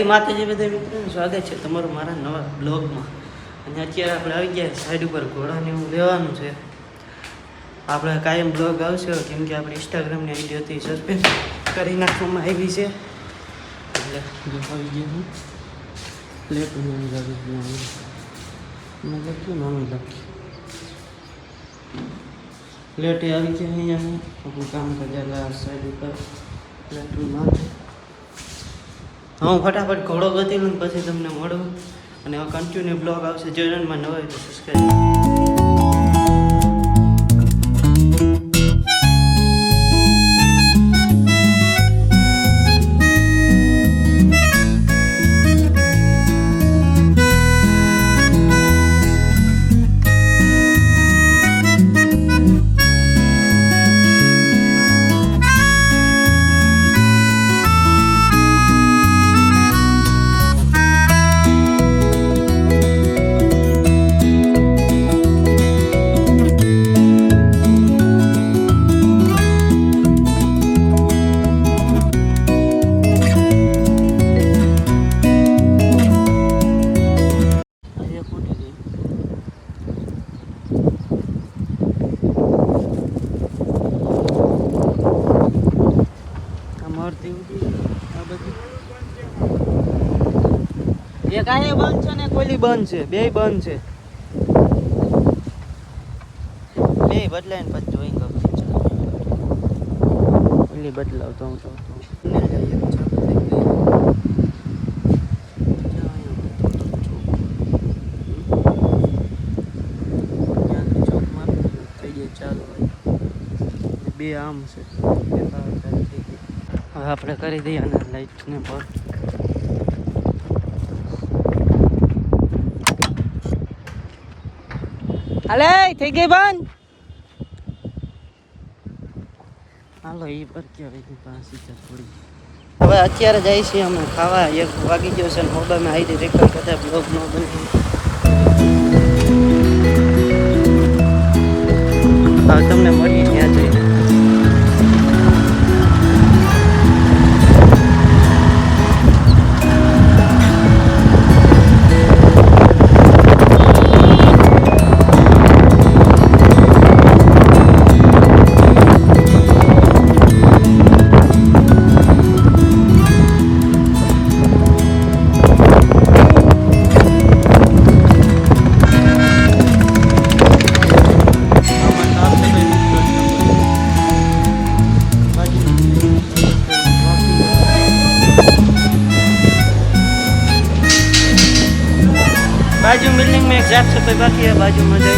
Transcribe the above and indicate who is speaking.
Speaker 1: માતાજી બધા મિત્રોનું સ્વાગત છે તમારું મારા નવા બ્લોગમાં. અને અત્યારે આપણે આવી ગયા સાઈડ ઉપર ઘોડાને એવું લેવાનું છે. આપણે કાયમ બ્લોગ આવશે કેમ કે આપણે ઇન્સ્ટાગ્રામની આઈડી હતી સસ્પેન્ડ કરી નાખવામાં આવી છે. એટલે આવી ગયા હું પ્લેટ નાનું લખી પ્લેટ આવી છે અહીંયા આપણું કામ કરેલા સાઈડ ઉપર પ્લેટમાં. હું ફટાફટ ઘોડો ગતી લઉં પછી તમને મળું અને કન્ટિન્યુ બ્લોગ આવશે. ચેનલમાં નવા હોય તો સબસ્ક્રાઈબ. એક આ બંધ છે ને કોઈલી બંધ છે, બે બંધ છે. બે બદલાય ને પછી જોઈ કોઈલી બદલાવતો હું તો બે આમ છે. હવે આપણે કરી દઈએ અને લાઈટ ને પર હાલે થઈ ગઈ બંધ. હાલો એ પર ક્યાં પાછી થોડી. હવે અત્યારે જાય છે અમે ખાવા. 1 વાગી ગયો છે. મોબાઈલમાં આઈડી રેકોર્ડ કરતા બ્લોગ ન બની. હા તમને મળીએ ત્યાં જઈને. बाजू बिल्डिंग में एक साफ सफाई बाकी है. बाजू में जाए